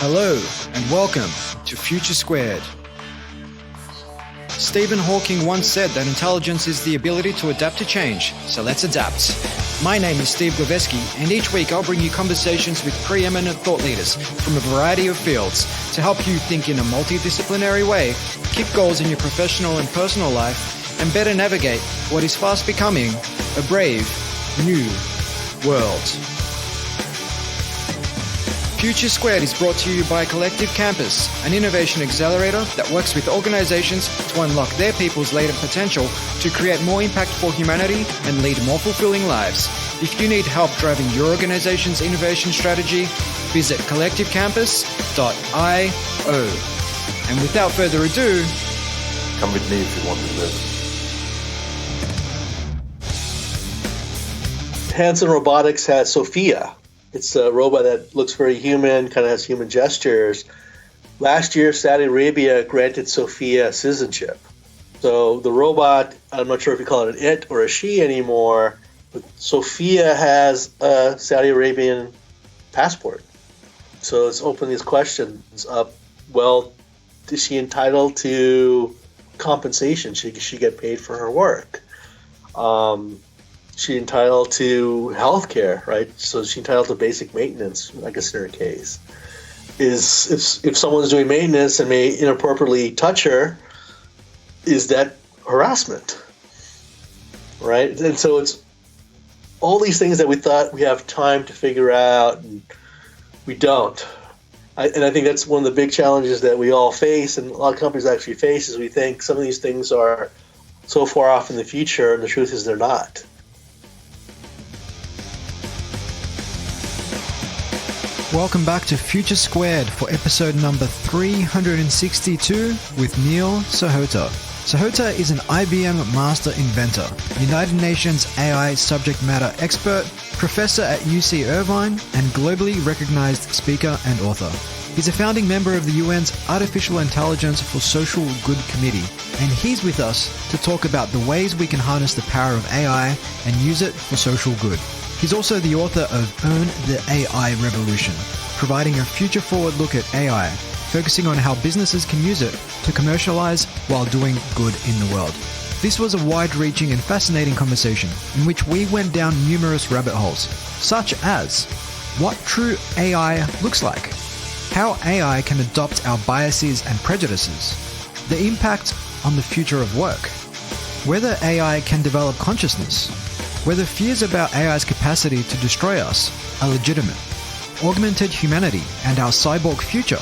Hello and welcome to Future Squared. Stephen Hawking once said that intelligence is the ability to adapt to change, so let's adapt. My name is Steve Glaveski, and each week I'll bring you conversations with preeminent thought leaders from a variety of fields to help you think in a multidisciplinary way, kick goals in your professional and personal life, and better navigate what is fast becoming a brave, new world. Future Squared is brought to you by Collective Campus, an innovation accelerator that works with organizations to unlock their people's latent potential to create more impact for humanity and lead more fulfilling lives. If you need help driving your organization's innovation strategy, visit collectivecampus.io. And without further ado, come with me if you want to live. Hanson Robotics has Sophia. It's a robot that looks very human, kind of has human gestures. Last year, Saudi Arabia granted Sophia citizenship. So the robot, I'm not sure if you call it an it or a she anymore, but Sophia has a Saudi Arabian passport. So it's opened these questions up. Well, is she entitled to compensation? Should she get paid for her work? She's entitled to health care, right? So she's entitled to basic maintenance, I guess in her case. If someone's doing maintenance and may inappropriately touch her, is that harassment? Right? And so it's all these things that we thought we have time to figure out, and we don't. And I think that's one of the big challenges that we all face, and a lot of companies actually face, is we think some of these things are so far off in the future, and the truth is they're not. welcome back to Future Squared for episode number 362 with Neil Sahota. Sahota is an IBM Master Inventor, United Nations AI subject matter expert, professor at UC Irvine, and globally recognized speaker and author. He's a founding member of the UN's Artificial Intelligence for Social Good Committee, and he's with us to talk about the ways we can harness the power of AI and use it for social good. He's also the author of Own the A.I. Revolution, providing a future-forward look at AI, focusing on how businesses can use it to commercialize while doing good in the world. This was a wide-reaching and fascinating conversation in which we went down numerous rabbit holes, such as what true AI looks like, how AI can adopt our biases and prejudices, the impact on the future of work, whether AI can develop consciousness, whether fears about AI's capacity to destroy us are legitimate, augmented humanity and our cyborg future,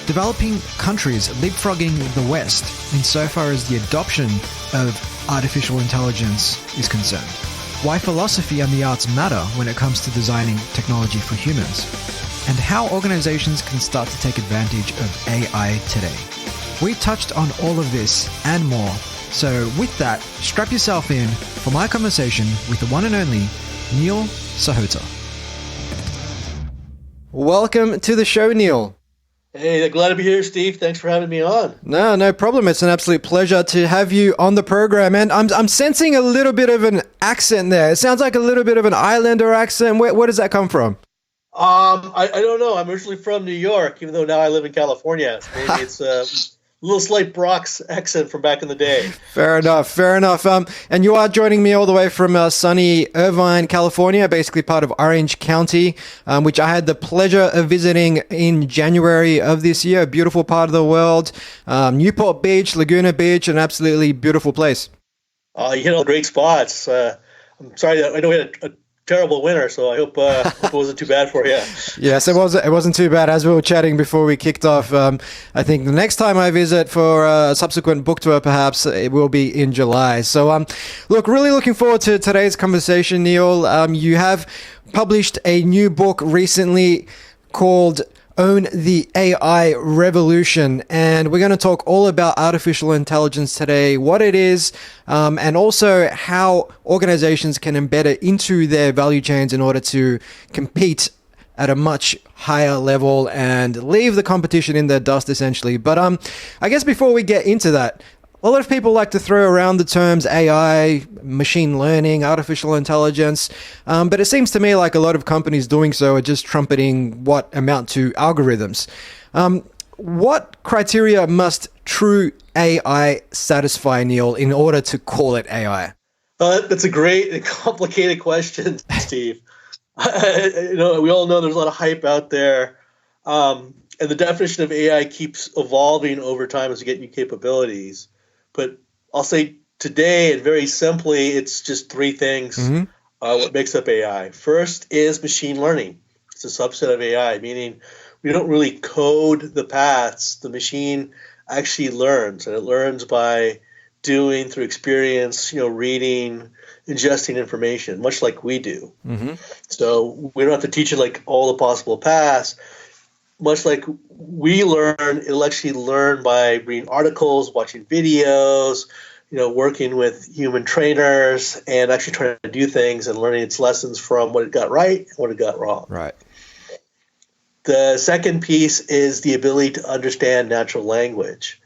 developing countries leapfrogging the West insofar as the adoption of artificial intelligence is concerned, why philosophy and the arts matter when it comes to designing technology for humans, and how organizations can start to take advantage of AI today. We touched on all of this and more, so with that, strap yourself in for my conversation with the one and only Neil Sahota. Welcome to the show, Neil. Hey, glad to be here, Steve. Thanks for having me on. No problem. It's an absolute pleasure to have you on the program. And I'm sensing a little bit of an accent there. It sounds like a little bit of an Islander accent. Where does that come from? I don't know. I'm originally from New York, even though now I live in California. So maybe it's a little slight Bronx accent from back in the day. Fair enough. And you are joining me all the way from sunny Irvine, California, basically part of Orange County, which I had the pleasure of visiting in January of this year. A beautiful part of the world. Newport Beach, Laguna Beach, an absolutely beautiful place. You hit all great spots. I'm sorry, I know we had a terrible winter, so I hope it wasn't too bad for you. Yes, it wasn't too bad. As we were chatting before we kicked off, I think the next time I visit for a subsequent book tour, perhaps it will be in July. So, look, really looking forward to today's conversation, Neil. You have published a new book recently called Own the A.I. Revolution, and we're going to talk all about artificial intelligence today, what it is, and also how organizations can embed it into their value chains in order to compete at a much higher level and leave the competition in the dust, essentially. But I guess before we get into that, A lot of people like to throw around the terms AI, machine learning, artificial intelligence, but it seems to me like a lot of companies doing so are just trumpeting what amount to algorithms. What criteria must true AI satisfy, Neil, in order to call it AI? That's a great and complicated question, Steve. We all know there's a lot of hype out there, and the definition of AI keeps evolving over time as we get new capabilities. But I'll say today, and very simply, it's just three things. What makes up AI? First is machine learning. It's a subset of AI, meaning we don't really code the paths. The machine actually learns, and it learns by doing through experience, reading, ingesting information, much like we do. So we don't have to teach it like all the possible paths. Much like we learn, it'll actually learn by reading articles, watching videos, working with human trainers, and actually trying to do things and learning its lessons from what it got right and what it got wrong. Right. The second piece is the ability to understand natural language.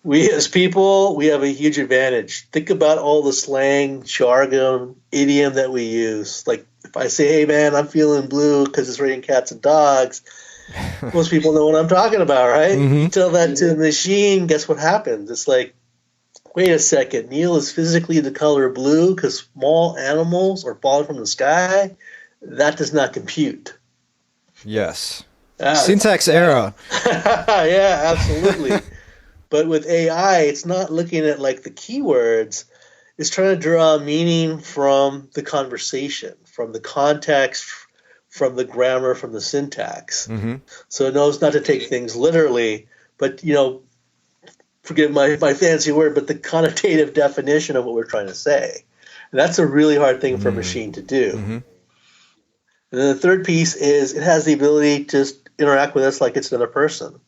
We as people, we have a huge advantage. Think about all the slang, jargon, idiom that we use. Like if I say, hey man, I'm feeling blue because it's raining cats and dogs, most people know what I'm talking about, right? You tell that to a machine, guess what happens? It's like, wait a second, Neil is physically the color blue because small animals are falling from the sky? That does not compute. Yes. Syntax error. Yeah, absolutely. But with AI, it's not looking at like the keywords. It's trying to draw meaning from the conversation, from the context, from the grammar, from the syntax. So it knows not to take things literally, but, forgive my fancy word, but the connotative definition of what we're trying to say. And that's a really hard thing for a machine to do. And then the third piece is it has the ability to just interact with us like it's another person.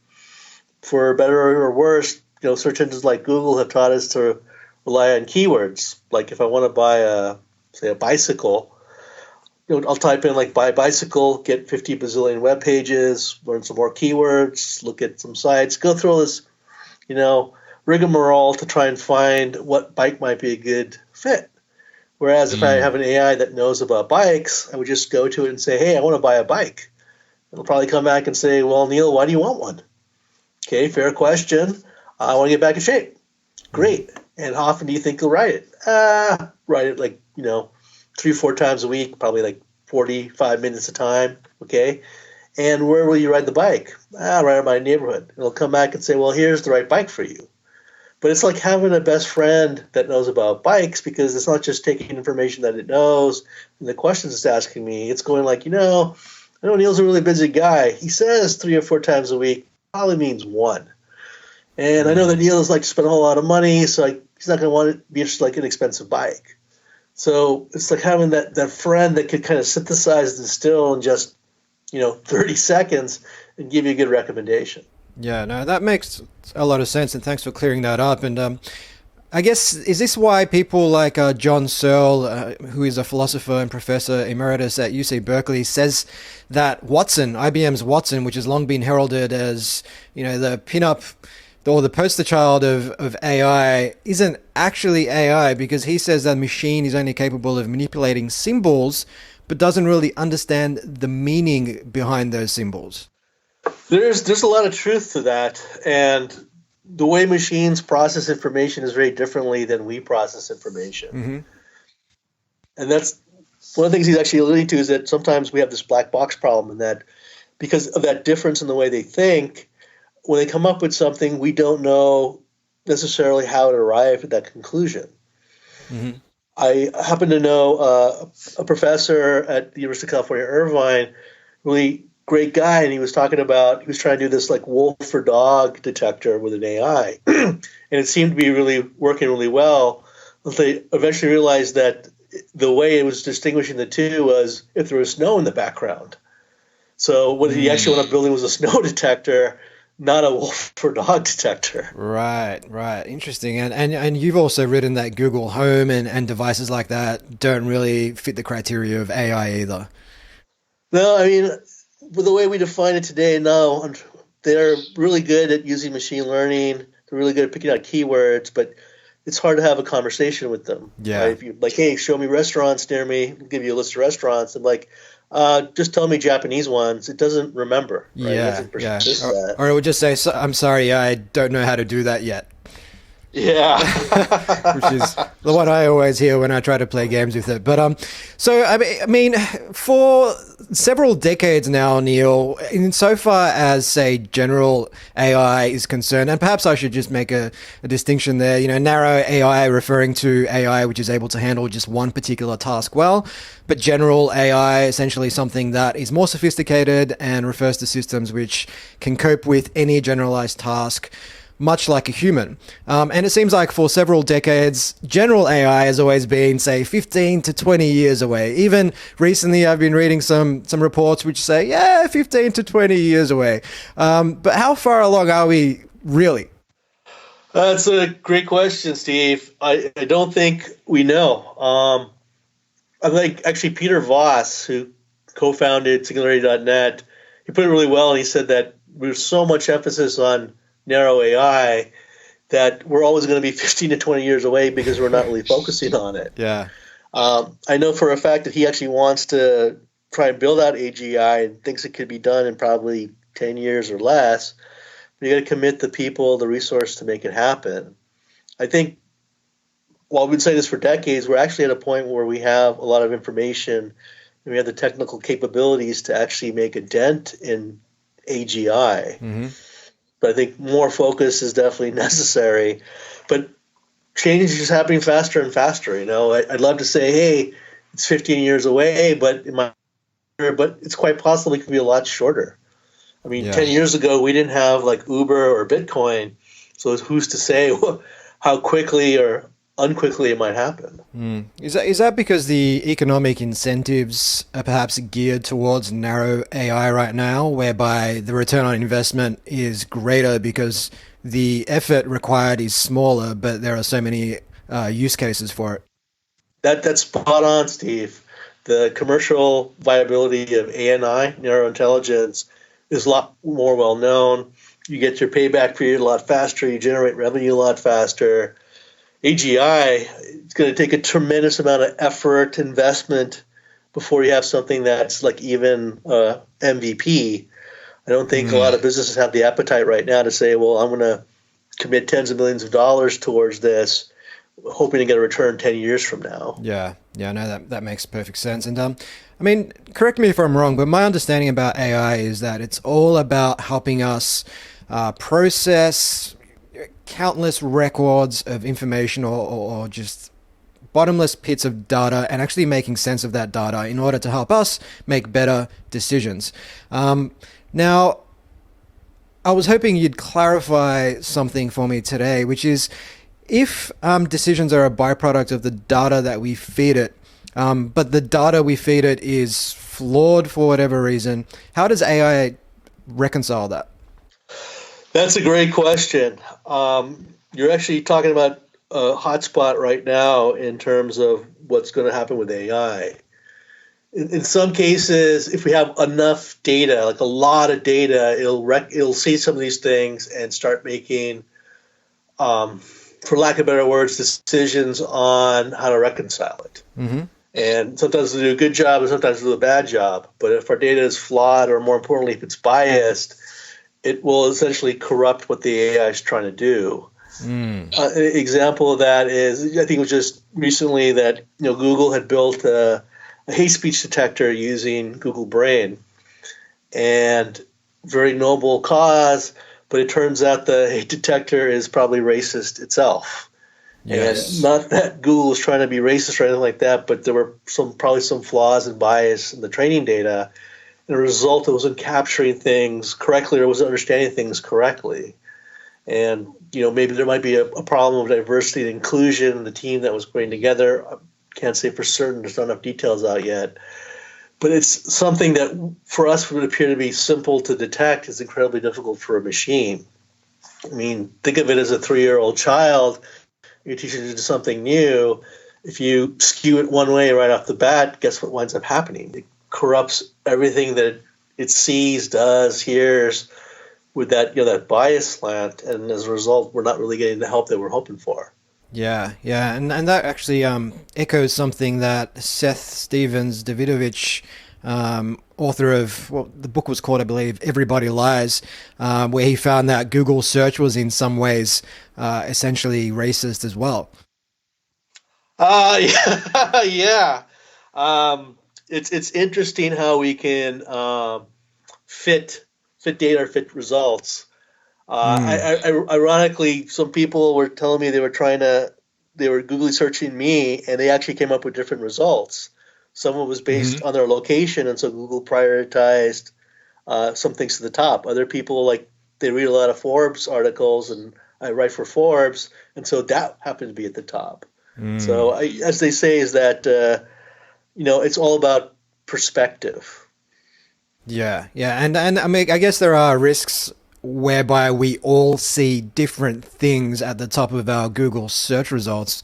For better or worse, search engines like Google have taught us to rely on keywords. Like if I want to buy a bicycle, I'll type in like buy bicycle, get 50 bazillion web pages, learn some more keywords, look at some sites, go through all this, rigmarole to try and find what bike might be a good fit. Whereas if I have an AI that knows about bikes, I would just go to it and say, hey, I want to buy a bike. It'll probably come back and say, well, Neil, why do you want one? Okay, fair question. I want to get back in shape. Great. And how often do you think you'll ride it? Ride it like, 3-4 times a week, probably like 45 minutes a time. Okay. And where will you ride the bike? Right in my neighborhood. It'll come back and say, well, here's the right bike for you. But it's like having a best friend that knows about bikes because it's not just taking information that it knows and the questions it's asking me. It's going like, I know Neil's a really busy guy. He says 3 or 4 times a week. Probably means one. And I know that Neil is like to spend a whole lot of money, so he's not going to want to be just like an expensive bike. So it's like having that friend that could kind of synthesize and distill in just 30 seconds and give you a good recommendation. Yeah, no, that makes a lot of sense, and thanks for clearing that up. And I guess, is this why people like John Searle, who is a philosopher and professor emeritus at UC Berkeley, says that Watson, IBM's Watson, which has long been heralded as, the pin-up or the poster child of AI, isn't actually AI, because he says that machine is only capable of manipulating symbols, but doesn't really understand the meaning behind those symbols? There's a lot of truth to that, and the way machines process information is very differently than we process information. And that's one of the things he's actually alluding to, is that sometimes we have this black box problem, and that because of that difference in the way they think, when they come up with something, we don't know necessarily how to arrive at that conclusion. I happen to know a professor at the University of California, Irvine, really great guy, and he was trying to do this like wolf for dog detector with an AI, and it seemed to be really working really well. But they eventually realized that the way it was distinguishing the two was if there was snow in the background. So what he actually ended up building was a snow detector, not a wolf for dog detector. Right. Interesting. And you've also written that Google Home and devices like that don't really fit the criteria of AI either. No, I mean, with the way we define it today, no, they're really good at using machine learning They're really good at picking out keywords, but it's hard to have a conversation with them. Yeah. Right? If you're like, hey, show me restaurants near me, I'll give you a list of restaurants. I'm like, just tell me Japanese ones. It doesn't remember. Right? It doesn't persist that. Or it would just say, I'm sorry, I don't know how to do that yet. Yeah. Which is the one I always hear when I try to play games with it. But so I mean, for several decades now, Neil, insofar as say general AI is concerned, and perhaps I should just make a distinction there. Narrow AI referring to AI which is able to handle just one particular task well, but general AI essentially something that is more sophisticated and refers to systems which can cope with any generalized task, much like a human. And it seems like for several decades, general AI has always been, say, 15 to 20 years away. Even recently, I've been reading some reports which say, 15 to 20 years away. But how far along are we really? That's a great question, Steve. I don't think we know. I think actually Peter Voss, who co-founded Singularity.net, he put it really well, and he said that there's so much emphasis on narrow AI that we're always going to be 15 to 20 years away because we're not really focusing on it. Yeah. I know for a fact that he actually wants to try and build out AGI and thinks it could be done in probably 10 years or less. But you got to commit the people, the resource to make it happen. I think while we've been saying this for decades, we're actually at a point where we have a lot of information and we have the technical capabilities to actually make a dent in AGI. Mm-hmm. But I think more focus is definitely necessary. But change is just happening faster and faster. I'd love to say, hey, it's 15 years away, but it's quite possible it could be a lot shorter. I mean, 10 years ago, we didn't have like Uber or Bitcoin. So who's to say how quickly or unquickly it might happen? Is that because the economic incentives are perhaps geared towards narrow AI right now, whereby the return on investment is greater because the effort required is smaller, but there are so many use cases for it? That's spot on, Steve. The commercial viability of ANI, narrow intelligence, is a lot more well known. You get your payback period a lot faster. You generate revenue a lot faster. AGI, it's going to take a tremendous amount of effort, investment before you have something that's like even MVP. I don't think a lot of businesses have the appetite right now to say, well, I'm going to commit tens of millions of dollars towards this, hoping to get a return 10 years from now. Yeah, no, that makes perfect sense. And I mean, correct me if I'm wrong, but my understanding about AI is that it's all about helping us process countless records of information or just bottomless pits of data and actually making sense of that data in order to help us make better decisions. Now, I was hoping you'd clarify something for me today, which is if decisions are a byproduct of the data that we feed it, but the data we feed it is flawed for whatever reason, how does AI reconcile that? That's a great question. You're actually talking about a hotspot right now in terms of what's going to happen with AI. In some cases, if we have enough data, like a lot of data, it'll see some of these things and start making, for lack of better words, decisions on how to reconcile it. Mm-hmm. And sometimes it'll do a good job and sometimes it'll do a bad job. But if our data is flawed, or more importantly, if it's biased, it will essentially corrupt what the AI is trying to do. An example of that is, I think it was just recently that Google had built a hate speech detector using Google Brain, and very noble cause, but it turns out the hate detector is probably racist itself. Yes. And not that Google was trying to be racist or anything like that, but there were probably some flaws and bias in the training data. And the result, it wasn't capturing things correctly or wasn't understanding things correctly. And maybe there might be a problem of diversity and inclusion in the team that was putting together. I can't say for certain. There's not enough details out yet. But it's something that for us would appear to be simple to detect is incredibly difficult for a machine. I mean, think of it as a 3-year-old child. You're teaching it to do something new. If you skew it one way right off the bat, guess what winds up happening? It corrupts everything that it sees, does, hears. with that, that bias slant, and as a result, we're not really getting the help that we're hoping for. Yeah, yeah, and that actually echoes something that Seth Stevens Davidovich, author of the book was called, I believe, Everybody Lies, where he found that Google search was in some ways essentially racist as well. Yeah, yeah. It's interesting how we can fit data or fit results. Ironically, some people were telling me they were Googly searching me, and they actually came up with different results. Some of it was based on their location, and so Google prioritized some things to the top. Other people, like, they read a lot of Forbes articles, and I write for Forbes, and so that happened to be at the top. So, as they say, is that it's all about perspective. Yeah, yeah, and I mean, I guess there are risks whereby we all see different things at the top of our Google search results,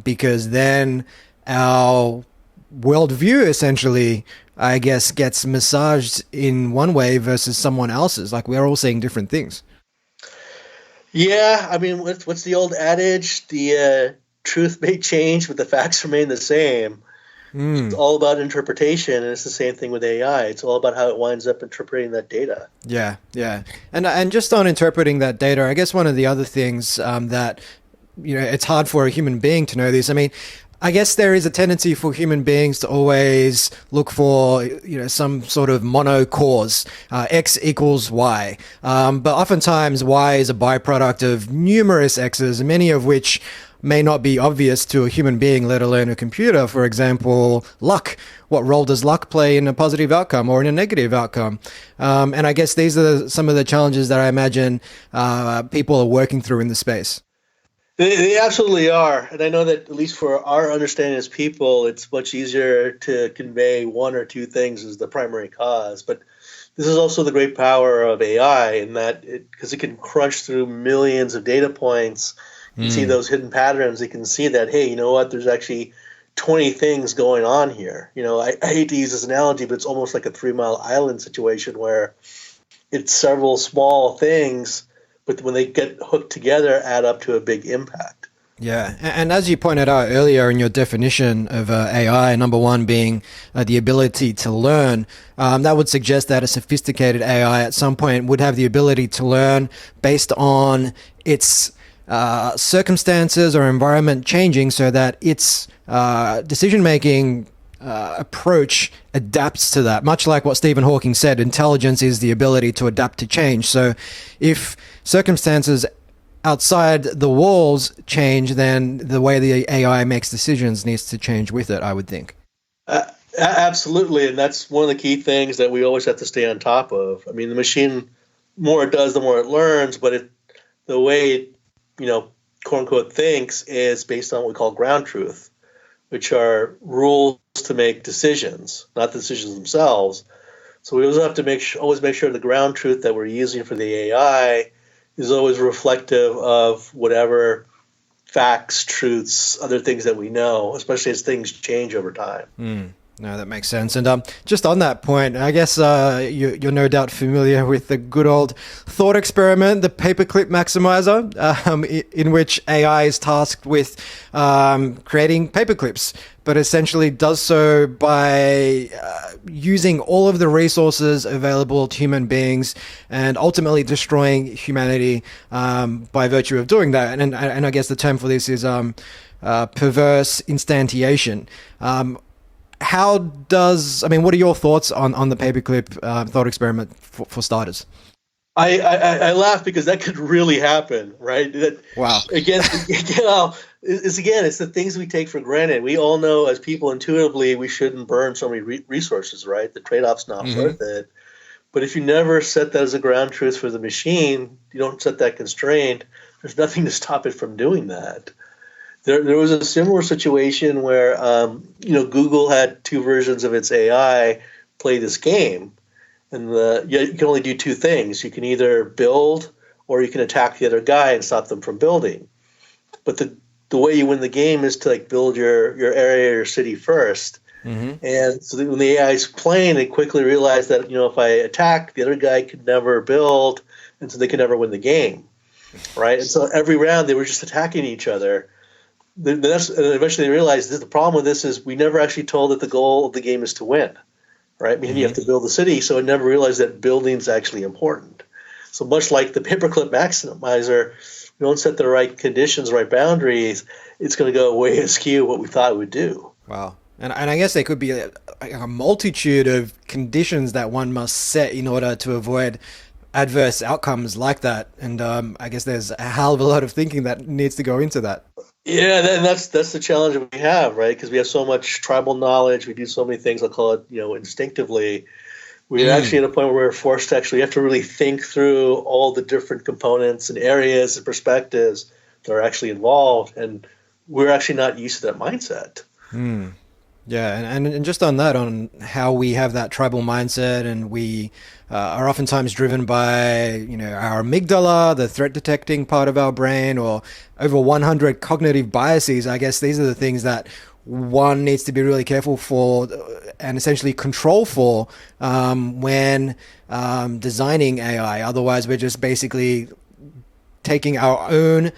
because then our worldview essentially, I guess, gets massaged in one way versus someone else's. Like, we're all seeing different things. Yeah, I mean, what's the old adage? The truth may change, but the facts remain the same. It's all about interpretation, and it's the same thing with AI. It's all about how it winds up interpreting that data. Yeah, yeah, and just on interpreting that data, I guess one of the other things that it's hard for a human being to know this. I mean, I guess there is a tendency for human beings to always look for, some sort of mono cause, X equals Y. But oftentimes Y is a byproduct of numerous X's, many of which may not be obvious to a human being, let alone a computer. For example, luck. What role does luck play in a positive outcome or in a negative outcome? And I guess these are some of the challenges that I imagine people are working through in the space. They absolutely are. And I know that, at least for our understanding as people, it's much easier to convey one or two things as the primary cause. But this is also the great power of AI, in that because it can crunch through millions of data points. You can see those hidden patterns. You can see that, hey, you know what? There's actually 20 things going on here. I hate to use this analogy, but it's almost like a 3 Mile Island situation where it's several small things, but when they get hooked together, add up to a big impact. Yeah, and as you pointed out earlier in your definition of AI, number one being the ability to learn, that would suggest that a sophisticated AI at some point would have the ability to learn based on its circumstances or environment changing, so that its decision-making approach adapts to that. Much like what Stephen Hawking said, intelligence is the ability to adapt to change. So if circumstances outside the walls change, then the way the AI makes decisions needs to change with it, I would think. Absolutely, and that's one of the key things that we always have to stay on top of. I mean, the machine, the more it does, the more it learns, but the way it, quote unquote, thinks is based on what we call ground truth, which are rules to make decisions, not the decisions themselves. So we also have to always make sure the ground truth that we're using for the AI is always reflective of whatever facts, truths, other things that we know, especially as things change over time. No, that makes sense. And just on that point, I guess you're no doubt familiar with the good old thought experiment, the paperclip maximizer, in which AI is tasked with creating paperclips, but essentially does so by using all of the resources available to human beings and ultimately destroying humanity by virtue of doing that. And I guess the term for this is perverse instantiation. What are your thoughts on the paperclip thought experiment for starters? I laugh because that could really happen, right? Wow. Again, it's the things we take for granted. We all know as people intuitively we shouldn't burn so many resources, right? The trade-off's not worth it. But if you never set that as a ground truth for the machine, you don't set that constraint, there's nothing to stop it from doing that. There was a similar situation where Google had two versions of its AI play this game, and you can only do two things. You can either build or you can attack the other guy and stop them from building. But the way you win the game is to build your area, your city first. And so when the AI is playing, it quickly realized that if I attack, the other guy could never build, and so they could never win the game, right? And so every round they were just attacking each other. And eventually they realized that the problem with this is we never actually told that the goal of the game is to win, right? I mean, you have to build the city, so it never realized that building's actually important. So much like the paperclip maximizer, we don't set the right conditions, right boundaries, it's going to go way askew what we thought it would do. Wow. And I guess there could be a multitude of conditions that one must set in order to avoid adverse outcomes like that. And I guess there's a hell of a lot of thinking that needs to go into that. Yeah, and that's the challenge that we have, right? Because we have so much tribal knowledge, we do so many things, I'll call it, instinctively. We're actually at a point where we're forced to actually have to really think through all the different components and areas and perspectives that are actually involved, and we're actually not used to that mindset. Yeah, and just on that, on how we have that tribal mindset, and we are oftentimes driven by, our amygdala, the threat detecting part of our brain, or over 100 cognitive biases. I guess these are the things that one needs to be really careful for and essentially control for when designing AI. Otherwise, we're just basically taking our own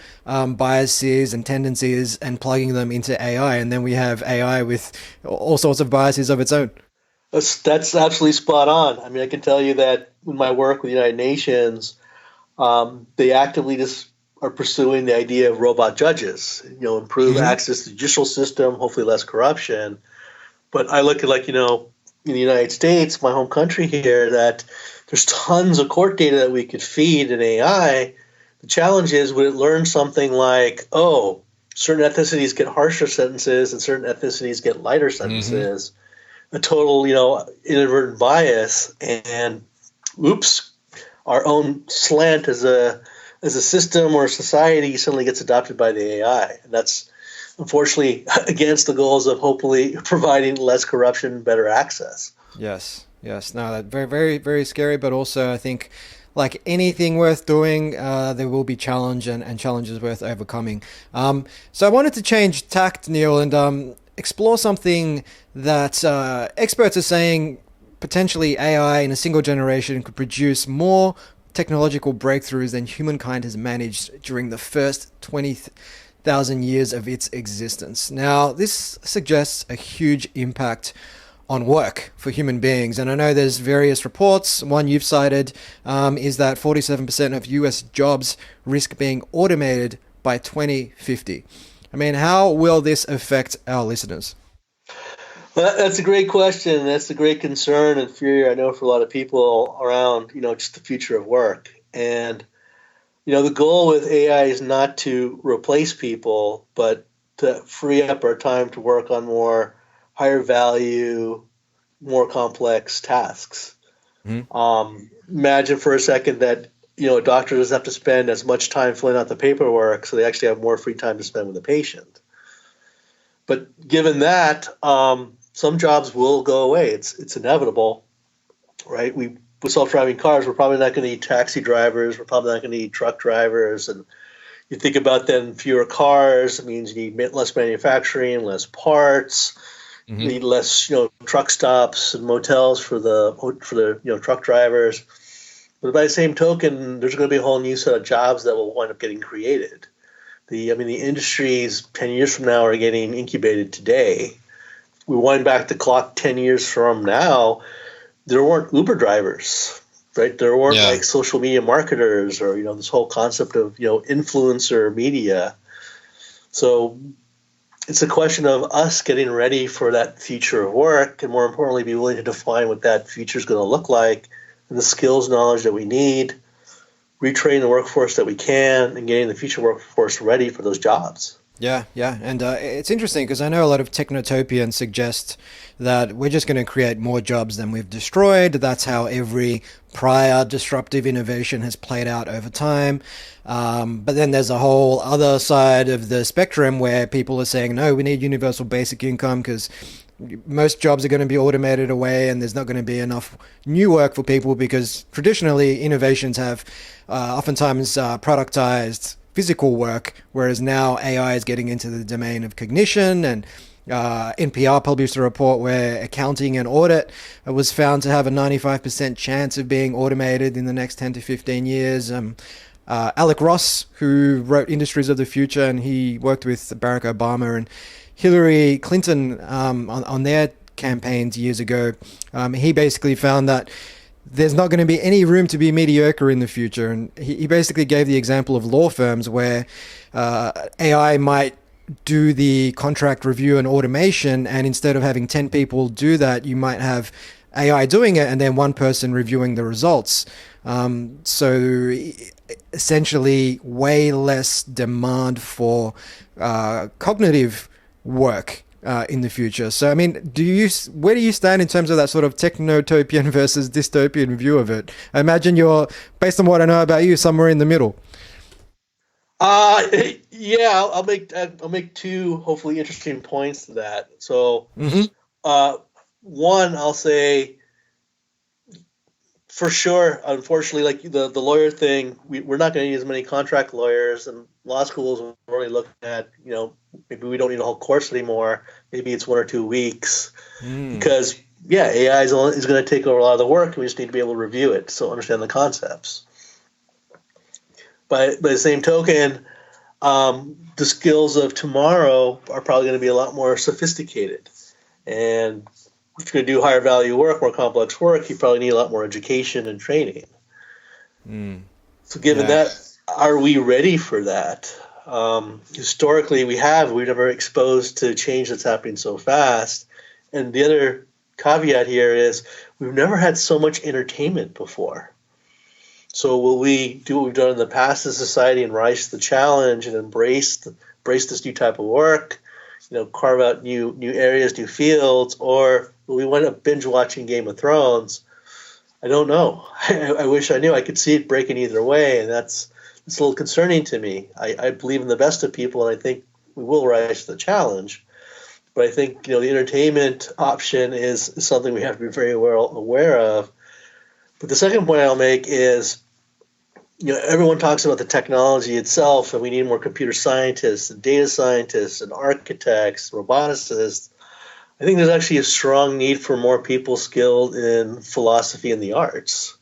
biases and tendencies and plugging them into AI, and then we have AI with all sorts of biases of its own. That's absolutely spot on. I mean, I can tell you that in my work with the United Nations, they actively just are pursuing the idea of robot judges, improve access to the judicial system, hopefully less corruption. But I look at in the United States, my home country here, that there's tons of court data that we could feed an AI. The challenge is, would it learn something like, certain ethnicities get harsher sentences and certain ethnicities get lighter sentences, a total, inadvertent bias, and oops, our own slant as a system or a society suddenly gets adopted by the AI. And that's unfortunately against the goals of hopefully providing less corruption, better access. Yes. No, that's very, very, very scary, but also I think, like anything worth doing, there will be challenge and challenges worth overcoming. So I wanted to change tact, Neil, and explore something that experts are saying potentially AI in a single generation could produce more technological breakthroughs than humankind has managed during the first 20,000 years of its existence. Now, this suggests a huge impact on work for human beings. And I know there's various reports. One you've cited is that 47% of US jobs risk being automated by 2050. I mean, how will this affect our listeners? Well, that's a great question. That's a great concern and fear, I know, for a lot of people around, just the future of work. And, the goal with AI is not to replace people, but to free up our time to work on more higher value, more complex tasks. Imagine for a second that a doctor doesn't have to spend as much time filling out the paperwork, so they actually have more free time to spend with the patient. But given that, some jobs will go away. It's inevitable, right? With self-driving cars, we're probably not going to need taxi drivers. We're probably not going to need truck drivers. And you think about then fewer cars. It means you need less manufacturing, less parts. You need less, truck stops and motels for the truck drivers. But by the same token, there's going to be a whole new set of jobs that will wind up getting created. The industries 10 years from now are getting incubated today. We wind back the clock 10 years from now, there weren't Uber drivers, right? There weren't like social media marketers or, this whole concept of, influencer media. So it's a question of us getting ready for that future of work, and more importantly, be willing to define what that future is going to look like, and the skills, knowledge that we need, retraining the workforce that we can, and getting the future workforce ready for those jobs. Yeah. And it's interesting because I know a lot of technotopians suggest that we're just going to create more jobs than we've destroyed. That's how every prior disruptive innovation has played out over time. But then there's a whole other side of the spectrum where people are saying, no, we need universal basic income because most jobs are going to be automated away and there's not going to be enough new work for people because traditionally innovations have oftentimes productized physical work, whereas now AI is getting into the domain of cognition and NPR published a report where accounting and audit was found to have a 95% chance of being automated in the next 10 to 15 years. Alec Ross, who wrote Industries of the Future, and he worked with Barack Obama and Hillary Clinton on their campaigns years ago. He basically found that there's not going to be any room to be mediocre in the future. And he basically gave the example of law firms where AI might do the contract review and automation, and instead of having 10 people do that, you might have AI doing it and then one person reviewing the results. So essentially way less demand for cognitive work in the future. So, I mean, where do you stand in terms of that sort of technotopian versus dystopian view of it? I imagine you're, based on what I know about you, somewhere in the middle. Yeah, I'll make two hopefully interesting points to that. So, one, I'll say, for sure, unfortunately, like the lawyer thing, we're not going to need as many contract lawyers, and law schools are really looking at, maybe we don't need a whole course anymore. Maybe it's 1 or 2 weeks because, AI is going to take over a lot of the work, and we just need to be able to review it, so understand the concepts. By the same token, the skills of tomorrow are probably going to be a lot more sophisticated. And if you're going to do higher value work, more complex work, you probably need a lot more education and training. So given that, are we ready for that? Historically, we've never exposed to change that's happening so fast. And the other caveat here is we've never had so much entertainment before. So will we do what we've done in the past as a society and rise to the challenge and embrace this new type of work, carve out new areas, new fields, or will we wind up binge watching Game of Thrones? I don't know. I wish I knew. I could see it breaking either way, and it's a little concerning to me. I believe in the best of people, and I think we will rise to the challenge. But I think the entertainment option is something we have to be very well aware of. But the second point I'll make is, everyone talks about the technology itself, and we need more computer scientists and data scientists and architects, roboticists. I think there's actually a strong need for more people skilled in philosophy and the arts.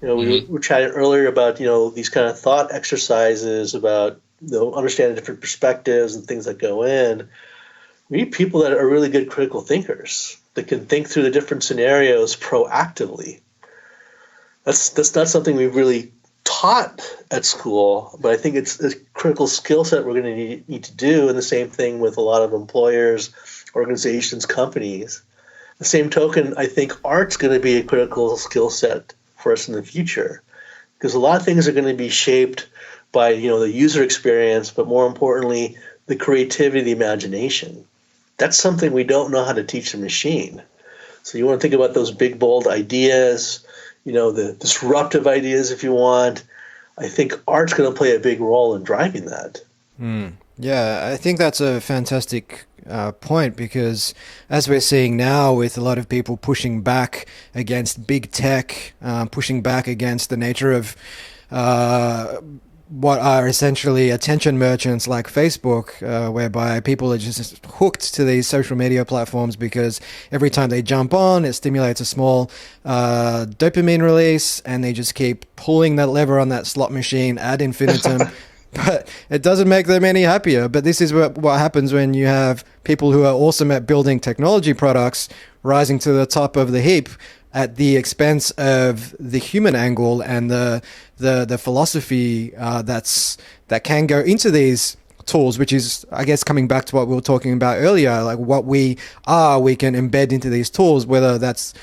We were chatting earlier about, these kind of thought exercises about, understanding different perspectives and things that go in. We need people that are really good critical thinkers that can think through the different scenarios proactively. That's not something we've really taught at school, but I think it's a critical skill set we're going to need to do, and the same thing with a lot of employers, organizations, companies. The same token, I think art's going to be a critical skill set for us in the future, because a lot of things are going to be shaped by the user experience, but more importantly, the creativity, the imagination. That's something we don't know how to teach the machine. So you want to think about those big, bold ideas, the disruptive ideas, if you want. I think art's going to play a big role in driving that. Yeah, I think that's a fantastic point, because as we're seeing now with a lot of people pushing back against big tech, pushing back against the nature of what are essentially attention merchants like Facebook, whereby people are just hooked to these social media platforms because every time they jump on, it stimulates a small dopamine release, and they just keep pulling that lever on that slot machine ad infinitum. But it doesn't make them any happier. But this is what happens when you have people who are awesome at building technology products rising to the top of the heap at the expense of the human angle and the philosophy that can go into these tools, which is, I guess, coming back to what we were talking about earlier, like what we can embed into these tools, whether that's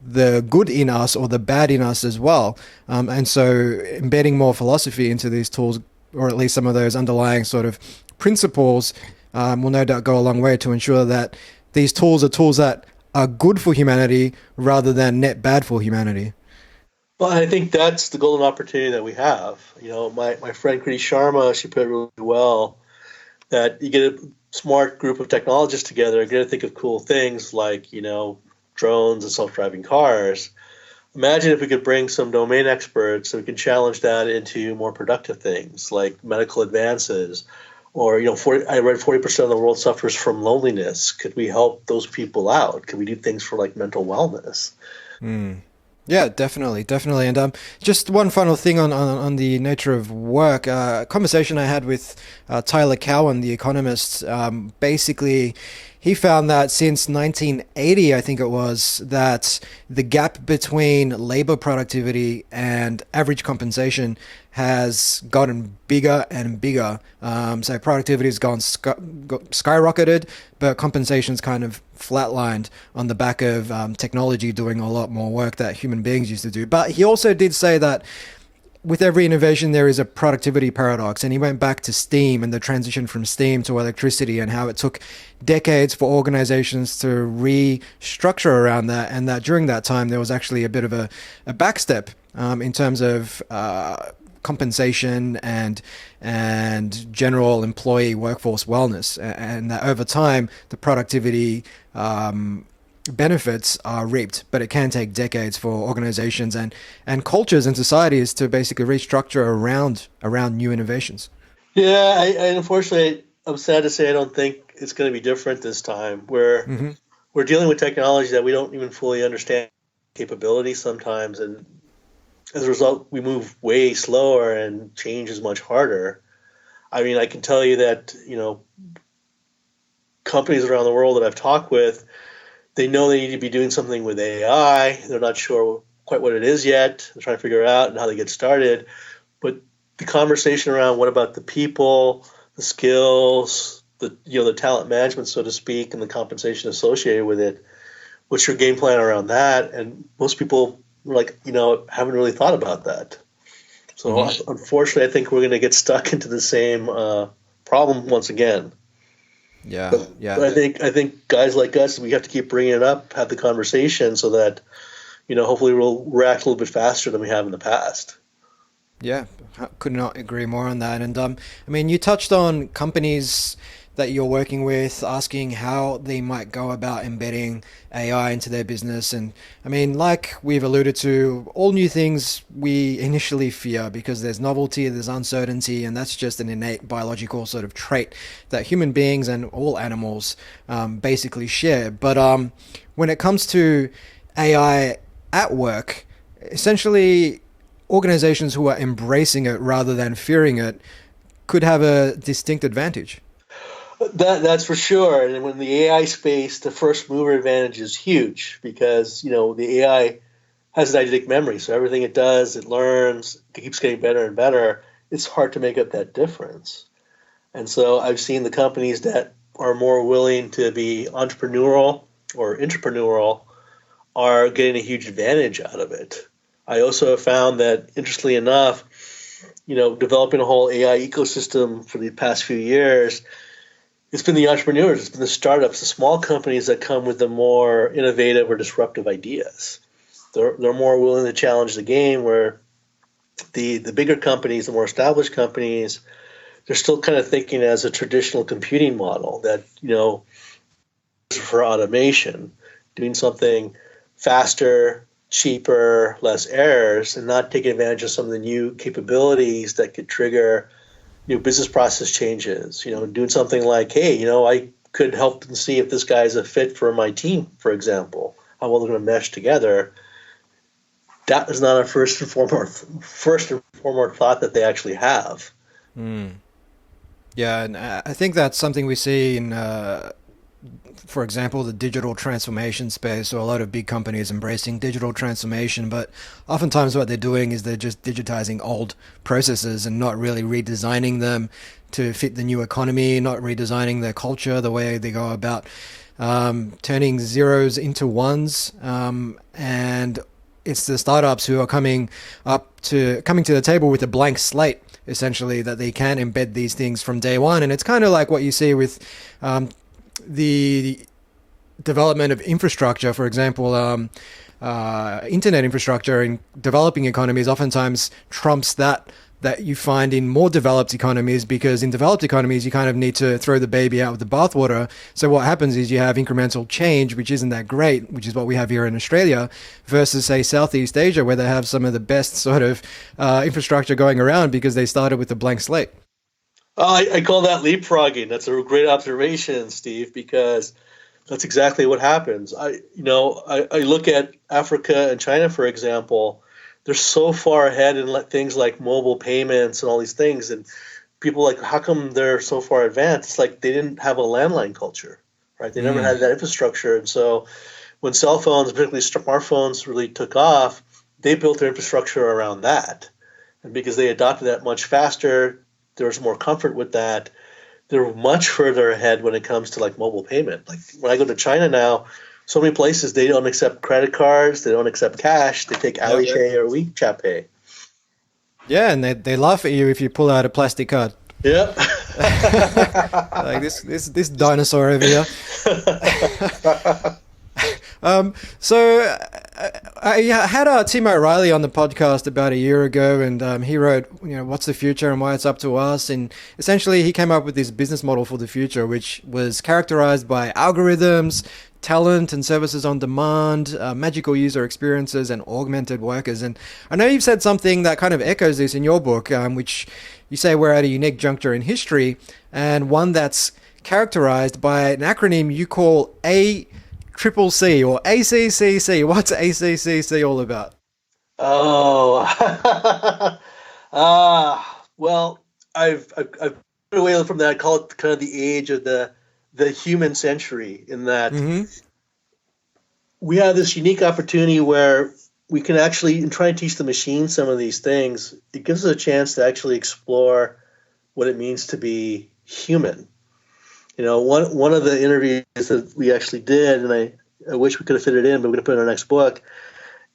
the good in us or the bad in us as well. And so embedding more philosophy into these tools, or at least some of those underlying sort of principles, will no doubt go a long way to ensure that these tools are tools that are good for humanity rather than net bad for humanity. Well, I think that's the golden opportunity that we have. My friend Kriti Sharma, she put it really well, that you get a smart group of technologists together, you're going to think of cool things like, drones and self-driving cars. Imagine if we could bring some domain experts so we can challenge that into more productive things like medical advances Or, I read 40% of the world suffers from loneliness. Could we help those people out? Could we do things for like mental wellness? Yeah, definitely, definitely. And just one final thing on the nature of work. A conversation I had with Tyler Cowen, the economist, basically he found that since 1980, I think it was, that the gap between labor productivity and average compensation has gotten bigger and bigger. So productivity has skyrocketed, but compensation's kind of flatlined on the back of technology doing a lot more work that human beings used to do. But he also did say that with every innovation, there is a productivity paradox. And he went back to steam and the transition from steam to electricity and how it took decades for organizations to restructure around that. And that during that time, there was actually a bit of a backstep in terms of compensation and general employee workforce wellness. And that over time, the productivity benefits are reaped, but it can take decades for organizations and cultures and societies to basically restructure around new innovations. Yeah, I unfortunately, I'm sad to say I don't think it's going to be different this time. We're dealing with technology that we don't even fully understand capability sometimes, and as a result, we move way slower and change is much harder. I mean, I can tell you that, companies around the world that I've talked with, they know they need to be doing something with AI. They're not sure quite what it is yet. They're trying to figure it out and how they get started. But the conversation around what about the people, the skills, the talent management, so to speak, and the compensation associated with it, what's your game plan around that? And most people haven't really thought about that. So unfortunately, I think we're going to get stuck into the same problem once again. Yeah, But I think guys like us, we have to keep bringing it up, have the conversation, so that hopefully we'll react a little bit faster than we have in the past. Yeah, could not agree more on that. And I mean, you touched on companies that you're working with, asking how they might go about embedding AI into their business. And I mean, like we've alluded to, all new things we initially fear because there's novelty, there's uncertainty, and that's just an innate biological sort of trait that human beings and all animals basically share. But when it comes to AI at work, essentially organizations who are embracing it rather than fearing it could have a distinct advantage. That's for sure. And when the AI space, the first mover advantage is huge because, the AI has an eidetic memory. So everything it does, it learns, it keeps getting better and better. It's hard to make up that difference. And so I've seen the companies that are more willing to be entrepreneurial or intrapreneurial are getting a huge advantage out of it. I also have found that, interestingly enough, developing a whole AI ecosystem for the past few years, it's been the entrepreneurs, it's been the startups, the small companies that come with the more innovative or disruptive ideas. They're more willing to challenge the game, where the bigger companies, the more established companies, they're still kind of thinking as a traditional computing model that, for automation, doing something faster, cheaper, less errors, and not taking advantage of some of the new capabilities that could trigger new business process changes, doing something like, hey, I could help them see if this guy is a fit for my team, for example, how well they're going to mesh together. That is not a first and foremost thought that they actually have. Yeah, and I think that's something we see in, for example, the digital transformation space, or a lot of big companies embracing digital transformation, but oftentimes what they're doing is they're just digitizing old processes and not really redesigning them to fit the new economy, not redesigning their culture, the way they go about turning zeros into ones. And it's the startups who are coming to the table with a blank slate, essentially, that they can embed these things from day one. And it's kind of like what you see with the development of infrastructure, for example, internet infrastructure in developing economies oftentimes trumps that you find in more developed economies, because in developed economies you kind of need to throw the baby out with the bathwater. So what happens is you have incremental change, which isn't that great, which is what we have here in Australia, versus say Southeast Asia, where they have some of the best sort of infrastructure going around because they started with a blank slate. I call that leapfrogging. That's a great observation, Steve, because that's exactly what happens. I look at Africa and China, for example. They're so far ahead in things like mobile payments and all these things, and people like, how come they're so far advanced? It's like they didn't have a landline culture, right? They never had that infrastructure, and so when cell phones, particularly smartphones, really took off, they built their infrastructure around that, and because they adopted that much faster, there was more comfort with that. They're much further ahead when it comes to like mobile payment. Like when I go to China now, so many places they don't accept credit cards, they don't accept cash, they take Alipay or WeChat Pay. Yeah, and they laugh at you if you pull out a plastic card. Yeah. Like this dinosaur over here. So I had Tim O'Reilly on the podcast about a year ago, and he wrote, what's the future and why it's up to us. And essentially, he came up with this business model for the future, which was characterized by algorithms, talent and services on demand, magical user experiences, and augmented workers. And I know you've said something that kind of echoes this in your book, which you say we're at a unique juncture in history, and one that's characterized by an acronym you call ACCC or ACCC. What's ACCC all about? Oh, well, I've moved away from that. I call it kind of the age of the human century, in that we have this unique opportunity where we can actually try and teach the machine some of these things. It gives us a chance to actually explore what it means to be human. One of the interviews that we actually did, and I wish we could have fit it in, but we're going to put it in our next book,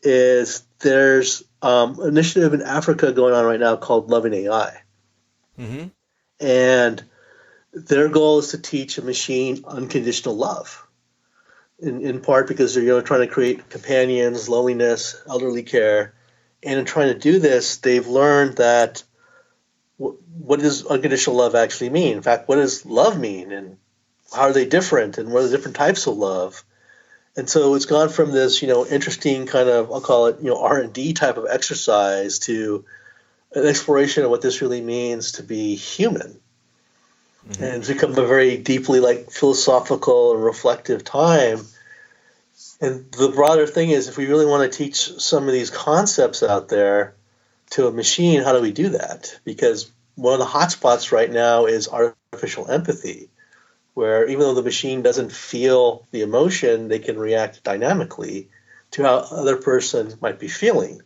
is there's an initiative in Africa going on right now called Loving AI. Mm-hmm. And their goal is to teach a machine unconditional love, in part because they're trying to create companions, loneliness, elderly care. And in trying to do this, they've learned that what does unconditional love actually mean? In fact, what does love mean? And how are they different? And what are the different types of love? And so it's gone from this, interesting kind of, I'll call it, R&D type of exercise to an exploration of what this really means to be human. Mm-hmm. And it's become a very deeply philosophical and reflective time. And the broader thing is, if we really want to teach some of these concepts out there to a machine, how do we do that? Because one of the hot spots right now is artificial empathy, where even though the machine doesn't feel the emotion, they can react dynamically to how other person might be feeling.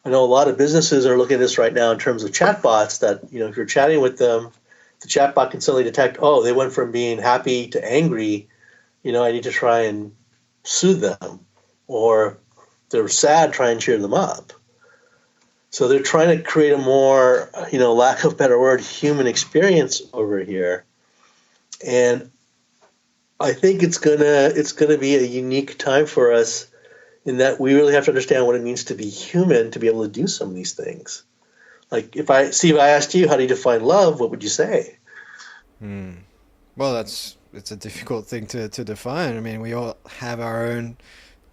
I know a lot of businesses are looking at this right now in terms of chatbots that, if you're chatting with them, the chatbot can suddenly detect, they went from being happy to angry, I need to try and soothe them. Or they're sad, try and cheer them up. So they're trying to create a more, lack of a better word, human experience over here. And I think it's gonna be a unique time for us, in that we really have to understand what it means to be human, to be able to do some of these things. Like if I asked you, how do you define love, what would you say? Well, it's a difficult thing to define. I mean, we all have our own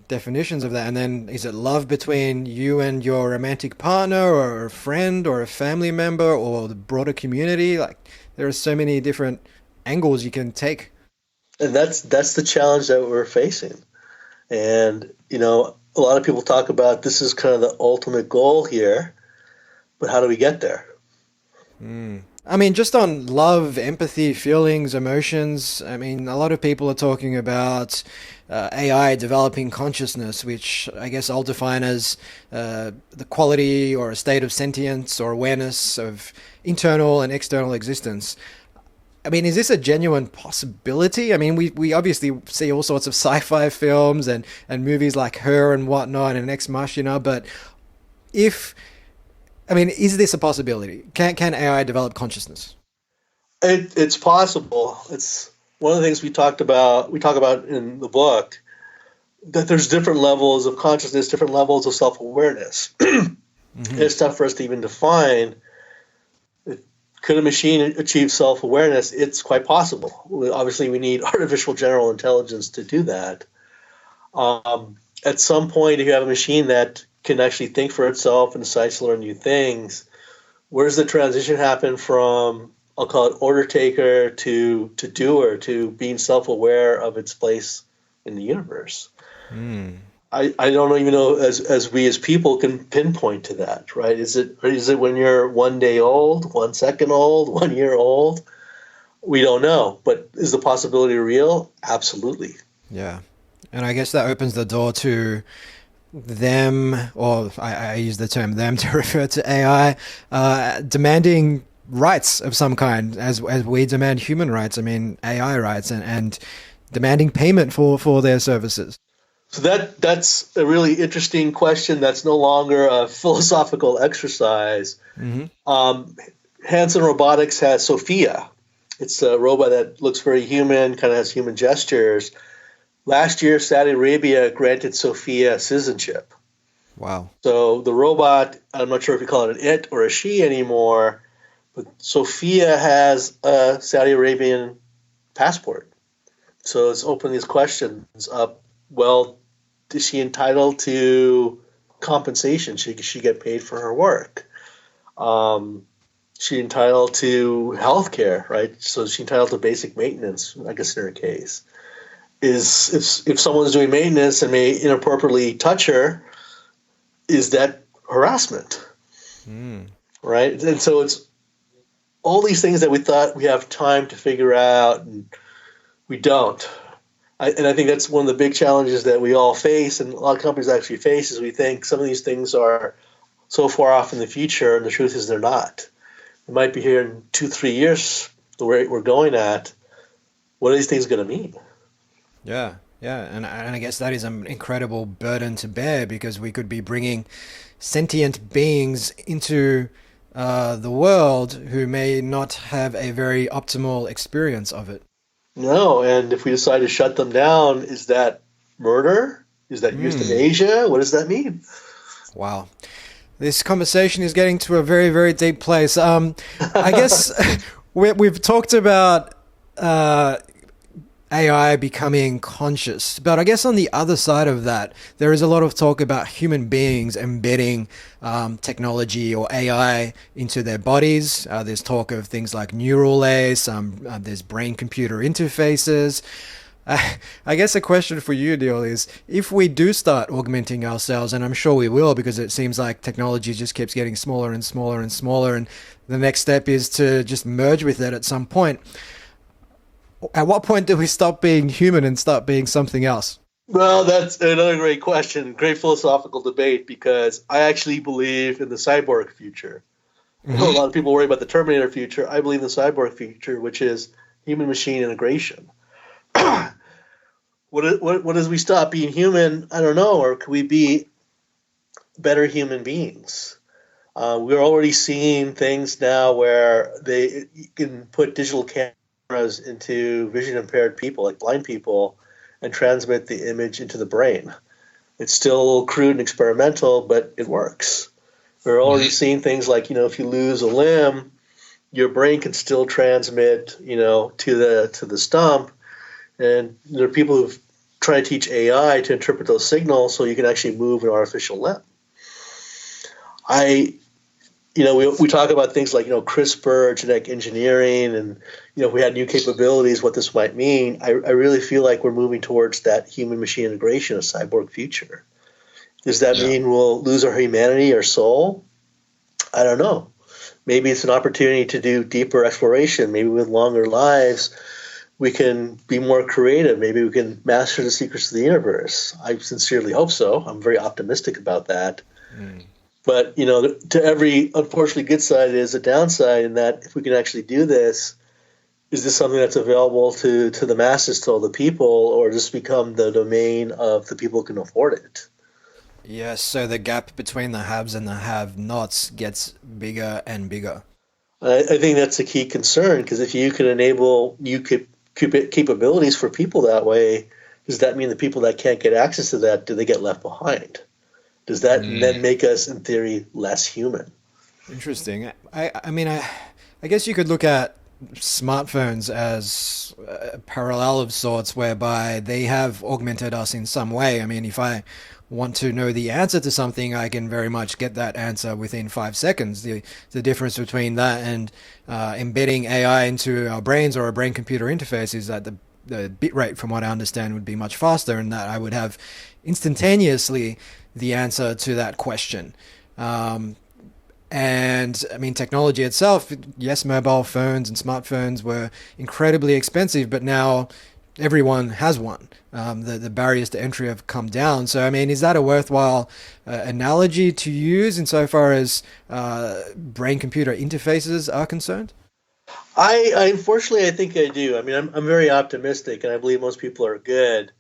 definitions of that. And then, is it love between you and your romantic partner, or a friend, or a family member, or the broader community? Like, there are so many different angles you can take. And that's the challenge that we're facing. And, a lot of people talk about this is kind of the ultimate goal here, but how do we get there? I mean, just on love, empathy, feelings, emotions, I mean, a lot of people are talking about AI developing consciousness, which I guess I'll define as the quality or a state of sentience or awareness of internal and external existence. I mean, is this a genuine possibility? I mean, we obviously see all sorts of sci-fi films and movies like Her and whatnot and Ex Machina, but is this a possibility? Can AI develop consciousness? It's possible. It's one of the things we talk about in the book, that there's different levels of consciousness, different levels of self-awareness. Mm-hmm. It's tough for us to even define. Could a machine achieve self-awareness? It's quite possible. Obviously, we need artificial general intelligence to do that. At some point, if you have a machine that can actually think for itself and decides to learn new things, where does the transition happen from I'll call it order taker to doer to being self-aware of its place in the universe. I don't even know as we as people can pinpoint to that, right? Is it when you're 1 day old, 1 second old, 1 year old? We don't know, but is the possibility real? Absolutely. Yeah. And I guess that opens the door to them, or I use the term them to refer to AI, demanding rights of some kind, as we demand human rights, I mean AI rights, and demanding payment for their services. So that's a really interesting question. That's no longer a philosophical exercise. Hanson Robotics has Sophia. It's a robot that looks very human, kind of has human gestures. Last year, Saudi Arabia granted Sophia citizenship. Wow. So the robot, I'm not sure if you call it an it or a she anymore, but Sophia has a Saudi Arabian passport. So it's opened these questions up. Well, is she entitled to compensation? Should she get paid for her work? She entitled to health care, right? So she's entitled to basic maintenance, I guess in her case. Is if someone's doing maintenance and may inappropriately touch her, is that harassment? Right? And so it's all these things that we thought we have time to figure out, and we don't. And I think that's one of the big challenges that we all face, and a lot of companies actually face, is we think some of these things are so far off in the future, and the truth is they're not. It might be here in 2-3 years, the rate we're going at. What are these things going to mean? Yeah, and I guess that is an incredible burden to bear, because we could be bringing sentient beings into the world who may not have a very optimal experience of it. No, and if we decide to shut them down, is that murder? Is that euthanasia? What does that mean? Wow. This conversation is getting to a very, very deep place. I guess we've talked about AI becoming conscious, but I guess on the other side of that, there is a lot of talk about human beings embedding technology or AI into their bodies. There's talk of things like neural lace, there's brain-computer interfaces. I guess a question for you, Neil, is if we do start augmenting ourselves, and I'm sure we will, because it seems like technology just keeps getting smaller and smaller and smaller, and the next step is to just merge with it at some point. At what point do we stop being human and start being something else? Well, that's another great question, great philosophical debate, because I actually believe in the cyborg future. I know a lot of people worry about the Terminator future. I believe in the cyborg future, which is human-machine integration. What as we stop being human? I don't know. Or could we be better human beings? We're already seeing things now where you can put digital cameras into vision impaired people, like blind people, and transmit the image into the brain. It's still a little crude and experimental, but it works. We're already seeing things like, if you lose a limb, your brain can still transmit, to the stump. And there are people who've tried to teach AI to interpret those signals so you can actually move an artificial limb. We talk about things like, CRISPR, genetic engineering, and, if we had new capabilities, what this might mean. I really feel like we're moving towards that human-machine integration, a cyborg future. Does that mean we'll lose our humanity, our soul? I don't know. Maybe it's an opportunity to do deeper exploration. Maybe with longer lives, we can be more creative. Maybe we can master the secrets of the universe. I sincerely hope so. I'm very optimistic about that. But, to every unfortunately good side is a downside, in that if we can actually do this, is this something that's available to the masses, to all the people, or does this become the domain of the people who can afford it? Yes, so the gap between the haves and the have-nots gets bigger and bigger. I think that's a key concern, because if you can enable new capabilities for people that way, does that mean the people that can't get access to that, do they get left behind? Does that then make us, in theory, less human? Interesting. I guess you could look at smartphones as a parallel of sorts, whereby they have augmented us in some way. I mean, if I want to know the answer to something, I can very much get that answer within 5 seconds. The difference between that and embedding AI into our brains or a brain-computer interface is that the bit rate, from what I understand, would be much faster, and that I would have instantaneously the answer to that question. And I mean, technology itself, yes, mobile phones and smartphones were incredibly expensive, but now everyone has one. The barriers to entry have come down. So, I mean, is that a worthwhile analogy to use insofar as brain-computer interfaces are concerned? I unfortunately, I think I do. I mean, I'm very optimistic, and I believe most people are good.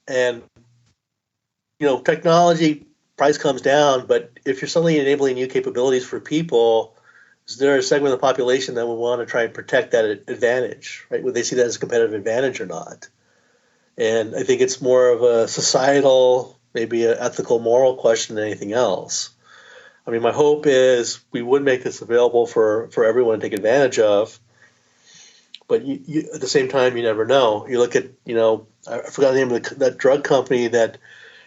And technology price comes down, but if you're suddenly enabling new capabilities for people, is there a segment of the population that would want to try and protect that advantage, right? Would they see that as a competitive advantage or not? And I think it's more of a societal, maybe an ethical, moral question than anything else. I mean, my hope is we would make this available for everyone to take advantage of, but at the same time, you never know. You look at, I forgot the name of that drug company that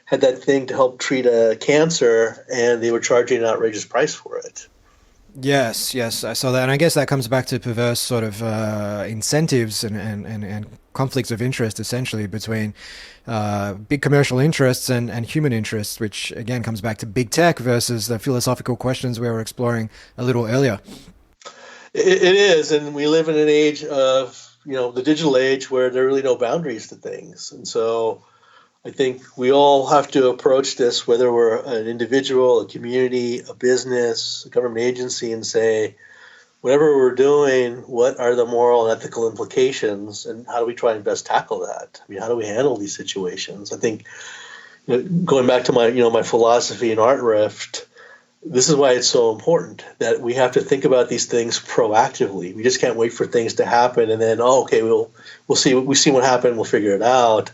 had that thing to help treat a cancer, and they were charging an outrageous price for it. Yes, I saw that, and I guess that comes back to perverse sort of incentives and conflicts of interest, essentially, between big commercial interests and human interests, which again comes back to big tech versus the philosophical questions we were exploring a little earlier. It is, and we live in an age of the digital age where there are really no boundaries to things, and so I think we all have to approach this, whether we're an individual, a community, a business, a government agency, and say, whatever we're doing, what are the moral and ethical implications, and how do we try and best tackle that? I mean, how do we handle these situations? I think, going back to my philosophy in Art Rift, this is why it's so important that we have to think about these things proactively. We just can't wait for things to happen and then, we'll see. We see what happened, we'll figure it out.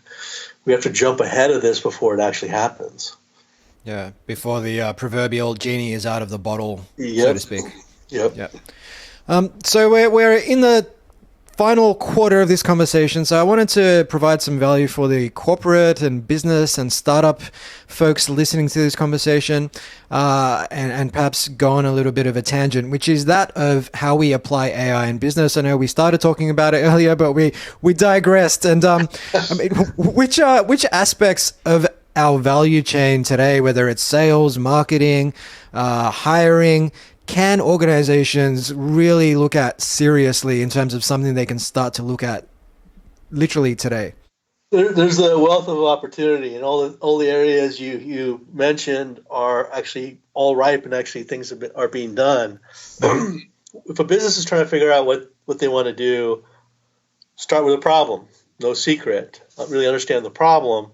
We have to jump ahead of this before it actually happens. Yeah, before the proverbial genie is out of the bottle, Yep. so to speak. Yep. So we're in the final quarter of this conversation, so I wanted to provide some value for the corporate and business and startup folks listening to this conversation, and perhaps go on a little bit of a tangent, which is that of how we apply AI in business. I know we started talking about it earlier, but we digressed. And I mean, which aspects of our value chain today, whether it's sales, marketing, hiring, can organizations really look at seriously in terms of something they can start to look at literally today? There's a wealth of opportunity, and all the areas you mentioned are actually all ripe, and actually things are being done. If a business is trying to figure out what they want to do, start with a problem, no secret. Really understand the problem,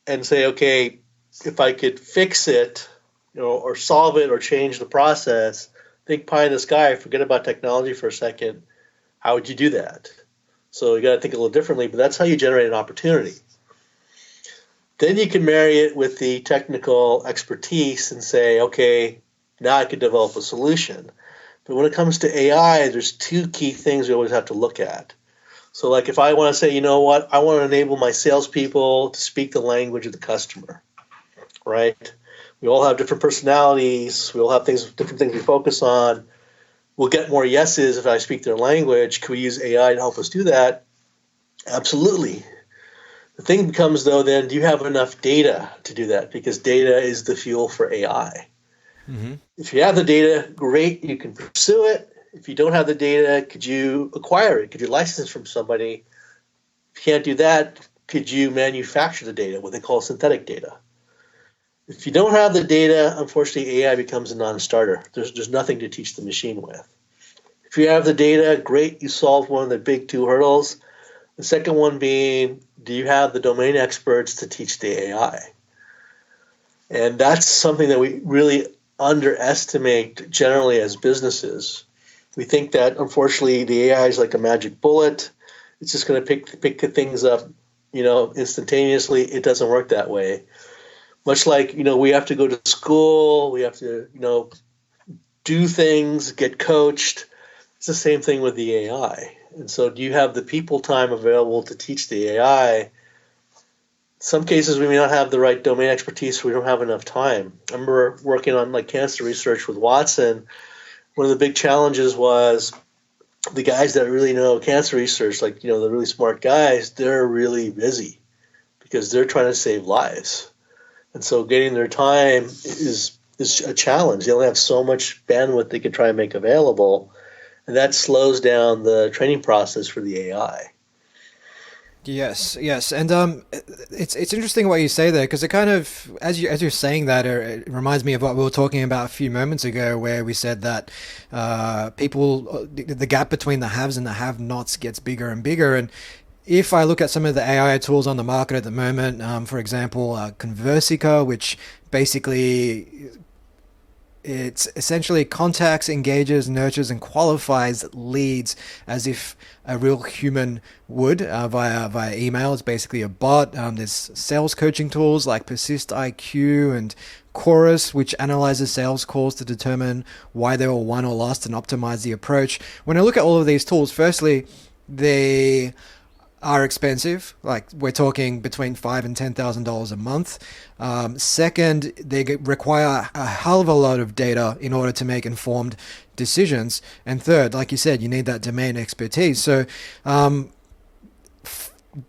and say, okay, if I could fix it, or solve it or change the process, think pie in the sky, forget about technology for a second. How would you do that? So you got to think a little differently, but that's how you generate an opportunity. Then you can marry it with the technical expertise and say, okay, now I could develop a solution. But when it comes to AI, there's two key things we always have to look at. So like if I want to say, I want to enable my salespeople to speak the language of the customer, right? We all have different personalities. We all have different things we focus on. We'll get more yeses if I speak their language. Can we use AI to help us do that? Absolutely. The thing becomes, though, then, do you have enough data to do that? Because data is the fuel for AI. Mm-hmm. If you have the data, great, you can pursue it. If you don't have the data, could you acquire it? Could you license it from somebody? If you can't do that, could you manufacture the data, what they call synthetic data? If you don't have the data, unfortunately, AI becomes a non-starter. There's nothing to teach the machine with. If you have the data, great, you solved one of the big two hurdles. The second one being, do you have the domain experts to teach the AI? And that's something that we really underestimate generally as businesses. We think that, unfortunately, the AI is like a magic bullet. It's just going to pick things up, instantaneously. It doesn't work that way. Much like, we have to go to school, we have to, do things, get coached. It's the same thing with the AI. And so do you have the people time available to teach the AI? some cases we may not have the right domain expertise, or we don't have enough time. I remember working on like cancer research with Watson. One of the big challenges was the guys that really know cancer research, like, the really smart guys, they're really busy because they're trying to save lives. And so getting their time is a challenge. They only have so much bandwidth they can try and make available, and that slows down the training process for the AI. Yes, yes, and it's interesting what you say there, because it kind of, as you're saying that, it reminds me of what we were talking about a few moments ago, where we said that the gap between the haves and the have-nots gets bigger and bigger. And if I look at some of the AI tools on the market at the moment, for example, Conversica, which basically it's essentially contacts, engages, nurtures, and qualifies leads as if a real human would via email. It's basically a bot. There's sales coaching tools like Persist IQ and Chorus, which analyzes sales calls to determine why they were won or lost and optimize the approach. When I look at all of these tools, firstly, they are expensive. Like, we're talking between $5,000 and $10,000 a month. Second, they require a hell of a lot of data in order to make informed decisions. And third, like you said, you need that domain expertise. So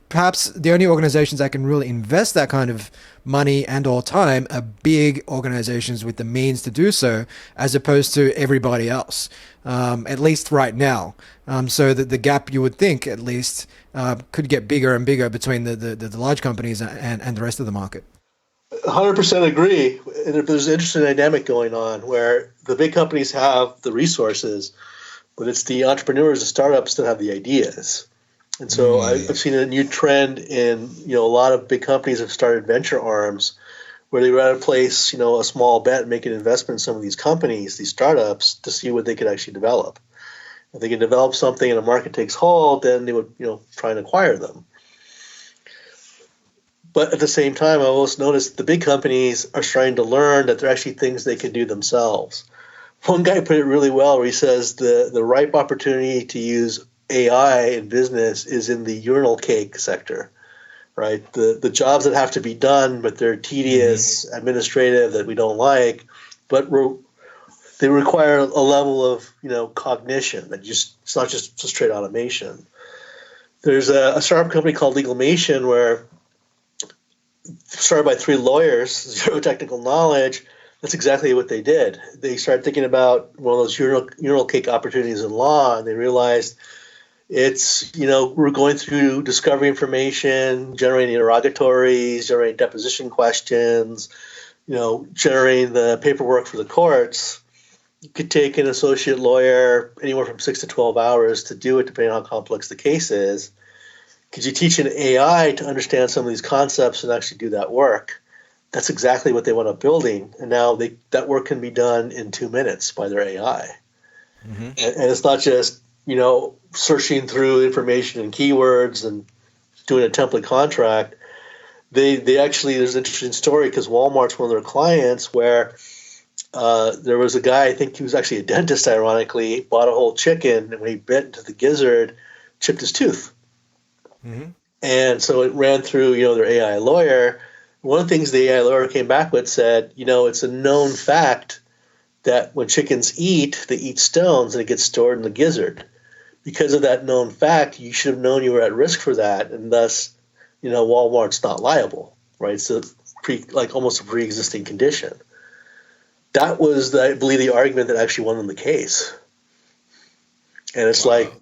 perhaps the only organizations that can really invest that kind of money and or time are big organizations with the means to do so, as opposed to everybody else, at least right now. So that the gap, you would think, at least, could get bigger and bigger between the large companies and the rest of the market. 100% agree. And there's an interesting dynamic going on where the big companies have the resources, but it's the entrepreneurs, the startups that have the ideas. And so I've seen a new trend in, a lot of big companies have started venture arms where they rather place, a small bet and make an investment in some of these companies, these startups, to see what they could actually develop. If they can develop something and the market takes hold, then they would, try and acquire them. But at the same time, I also noticed the big companies are starting to learn that there are actually things they can do themselves. One guy put it really well, where he says the ripe opportunity to use AI in business is in the urinal cake sector, right? The jobs that have to be done, but they're tedious, administrative, that we don't like, but they require a level of cognition that it's not just straight automation. There's a startup company called Legalmation where started by 3 lawyers, zero technical knowledge. That's exactly what they did. They started thinking about one of those urinal cake opportunities in law, and they realized it's, we're going through discovery information, generating interrogatories, generating deposition questions, generating the paperwork for the courts. You could take an associate lawyer anywhere from 6 to 12 hours to do it, depending on how complex the case is. Could you teach an AI to understand some of these concepts and actually do that work? That's exactly what they wound up building. And now that work can be done in 2 minutes by their AI. Mm-hmm. And it's not just, searching through information and keywords and doing a template contract. They actually, there's an interesting story because Walmart's one of their clients where there was a guy, I think he was actually a dentist, ironically, bought a whole chicken, and when he bit into the gizzard, chipped his tooth. Mm-hmm. And so it ran through, their AI lawyer. One of the things the AI lawyer came back with said, it's a known fact that when chickens eat, they eat stones and it gets stored in the gizzard. Because of that known fact, you should have known you were at risk for that, and thus, Walmart's not liable, right? So almost a pre-existing condition. That was, I believe, the argument that actually won them the case. And it's like,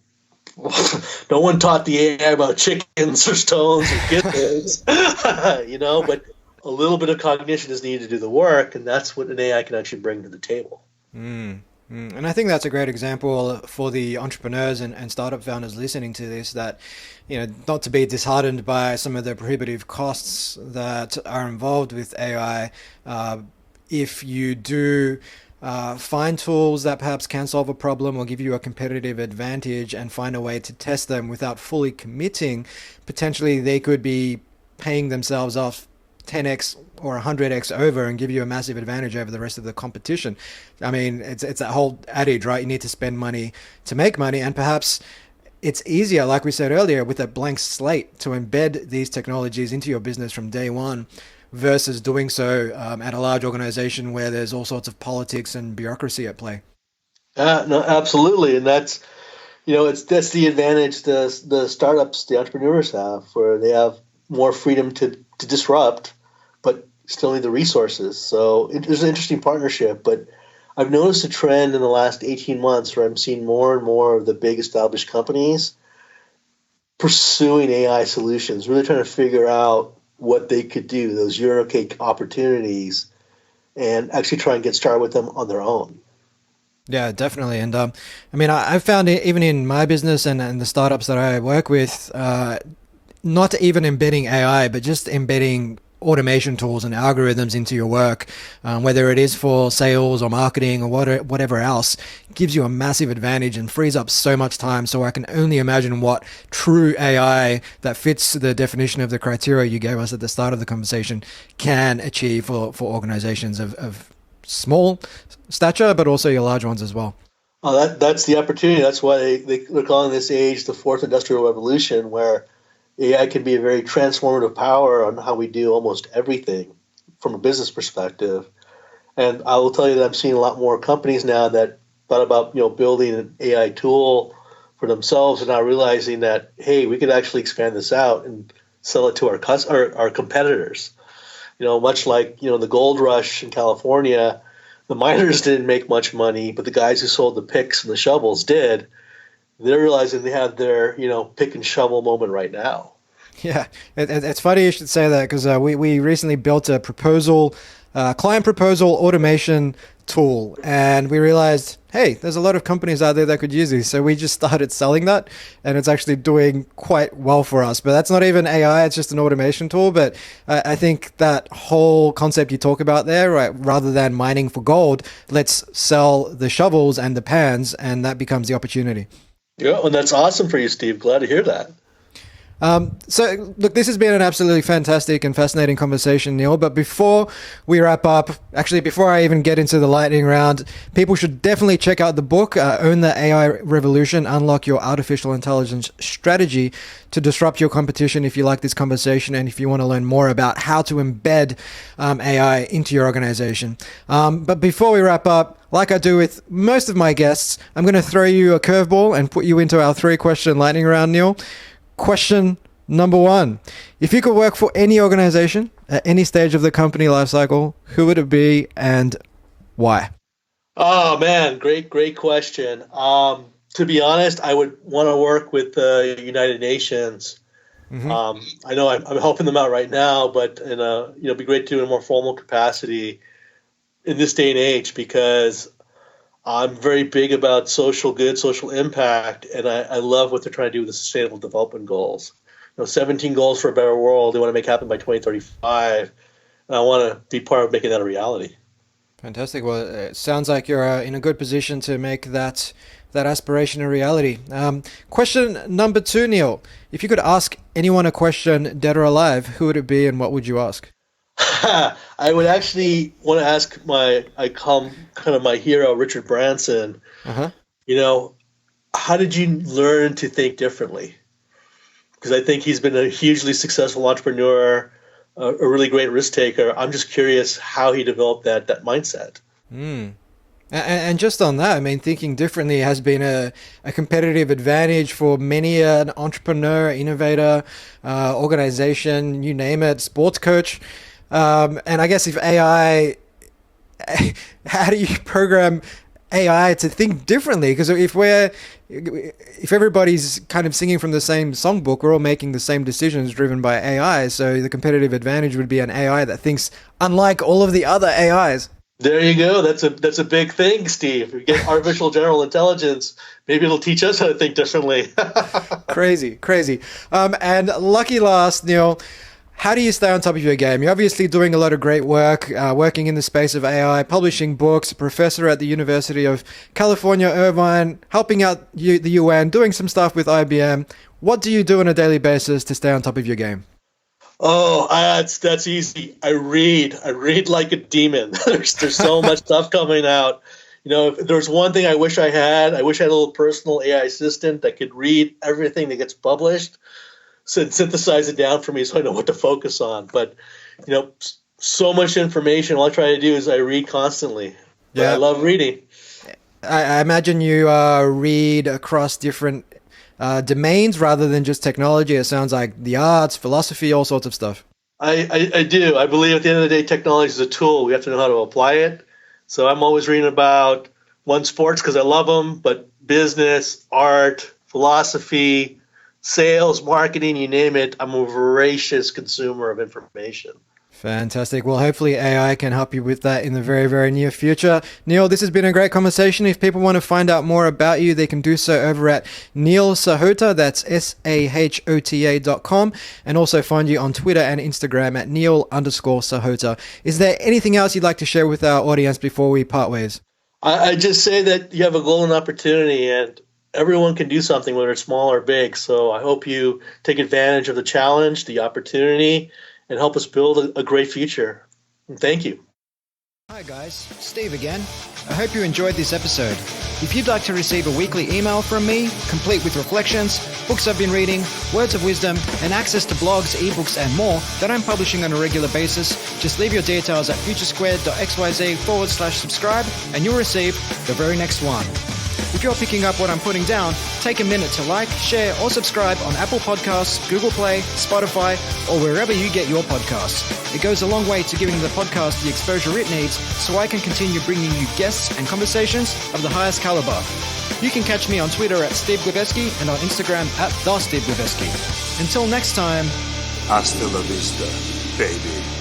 no one taught the AI about chickens or stones or gizzards, but a little bit of cognition is needed to do the work, and that's what an AI can actually bring to the table. And I think that's a great example for the entrepreneurs and startup founders listening to this, that, not to be disheartened by some of the prohibitive costs that are involved with AI. If you do find tools that perhaps can solve a problem or give you a competitive advantage and find a way to test them without fully committing, potentially they could be paying themselves off 10x or 100x over and give you a massive advantage over the rest of the competition. I mean, it's that whole adage, right? You need to spend money to make money, and perhaps it's easier, like we said earlier, with a blank slate to embed these technologies into your business from day one versus doing so at a large organization where there's all sorts of politics and bureaucracy at play. No, absolutely, and that's the advantage the startups, the entrepreneurs have, where they have more freedom to disrupt, but still need the resources. So it's an interesting partnership. But I've noticed a trend in the last 18 months where I'm seeing more and more of the big established companies pursuing AI solutions, really trying to figure out what they could do, those euro cake opportunities, and actually try and get started with them on their own. Yeah, definitely. And I mean, I've found it even in my business and the startups that I work with, not even embedding AI, but just embedding automation tools and algorithms into your work, whether it is for sales or marketing or whatever else, gives you a massive advantage and frees up so much time. So I can only imagine what true AI that fits the definition of the criteria you gave us at the start of the conversation can achieve for organizations of small stature, but also your large ones as well. Oh, that's the opportunity. That's why they're calling this age the fourth industrial revolution, where AI can be a very transformative power on how we do almost everything from a business perspective. And I will tell you that I'm seeing a lot more companies now that thought about building an AI tool for themselves and now realizing that, hey, we could actually expand this out and sell it to our competitors. Much like the gold rush in California, the miners didn't make much money, but the guys who sold the picks and the shovels did. They're realizing they have their, pick and shovel moment right now. Yeah, it's funny you should say that because we recently built a client proposal automation tool, and we realized, hey, there's a lot of companies out there that could use these. So we just started selling that, and it's actually doing quite well for us. But that's not even AI, it's just an automation tool. But I think that whole concept you talk about there, right, rather than mining for gold, let's sell the shovels and the pans, and that becomes the opportunity. Yeah, and that's awesome for you, Steve. Glad to hear that. So, look, this has been an absolutely fantastic and fascinating conversation, Neil. But before we wrap up, actually, before I even get into the lightning round, people should definitely check out the book, Own the A.I. Revolution, Unlock Your Artificial Intelligence Strategy to Disrupt Your Competition, if you like this conversation and if you want to learn more about how to embed AI into your organization. But before we wrap up, like I do with most of my guests, I'm going to throw you a curveball and put you into our 3-question lightning round, Neil. Question number 1. If you could work for any organization at any stage of the company lifecycle, who would it be and why? Oh, man, great question. To be honest, I would want to work with the United Nations. Mm-hmm. I know I'm helping them out right now, but it'd be great to do in a more formal capacity in this day and age, because I'm very big about social good, social impact, and I love what they're trying to do with the Sustainable Development Goals. 17 goals for a better world they want to make happen by 2035, and I want to be part of making that a reality. Fantastic. Well, it sounds like you're in a good position to make that aspiration a reality. Question number 2, Neil. If you could ask anyone a question, dead or alive, who would it be and what would you ask? I would actually want to ask my hero, Richard Branson. Uh-huh. How did you learn to think differently? Because I think he's been a hugely successful entrepreneur, a really great risk taker. I'm just curious how he developed that mindset. And just on that, I mean, thinking differently has been a competitive advantage for many an entrepreneur, innovator, organization, you name it, sports coach. And I guess if AI, how do you program AI to think differently? Because if everybody's kind of singing from the same songbook, we're all making the same decisions driven by AI. So the competitive advantage would be an AI that thinks unlike all of the other AIs. There you go. That's a big thing, Steve. If we get artificial general intelligence, maybe it'll teach us how to think differently. Crazy. And lucky last, Neil, how do you stay on top of your game? You're obviously doing a lot of great work, working in the space of AI, publishing books, a professor at the University of California, Irvine, helping out the UN, doing some stuff with IBM. What do you do on a daily basis to stay on top of your game? Oh, that's easy. I read like a demon. There's so much stuff coming out. If there's one thing I wish I had a little personal AI assistant that could read everything that gets published, synthesize it down for me so I know what to focus on. But, so much information. All I try to do is I read constantly. But I love reading. I imagine you read across different domains rather than just technology. It sounds like the arts, philosophy, all sorts of stuff. I do. I believe at the end of the day, technology is a tool. We have to know how to apply it. So I'm always reading about sports because I love them, but business, art, philosophy, sales, marketing, you name it. I'm a voracious consumer of information. Fantastic. Well, hopefully AI can help you with that in the very, very near future. Neil, this has been a great conversation. If people want to find out more about you, they can do so over at Neil Sahota, that's SAHOTA.com, and also find you on Twitter and Instagram at Neil_Sahota. Is there anything else you'd like to share with our audience before we part ways? I just say that you have a golden opportunity and everyone can do something, whether it's small or big. So I hope you take advantage of the challenge, the opportunity, and help us build a great future. And thank you. Hi guys, Steve again. I hope you enjoyed this episode. If you'd like to receive a weekly email from me, complete with reflections, books I've been reading, words of wisdom, and access to blogs, ebooks, and more that I'm publishing on a regular basis, just leave your details at futuresquared.xyz/subscribe and you'll receive the very next one. If you're picking up what I'm putting down, take a minute to like, share, or subscribe on Apple Podcasts, Google Play, Spotify, or wherever you get your podcasts. It goes a long way to giving the podcast the exposure it needs so I can continue bringing you guests and conversations of the highest caliber. You can catch me on Twitter at Steve Glibeski and on Instagram at TheSteveGlibeski. Until next time. Hasta la vista, baby.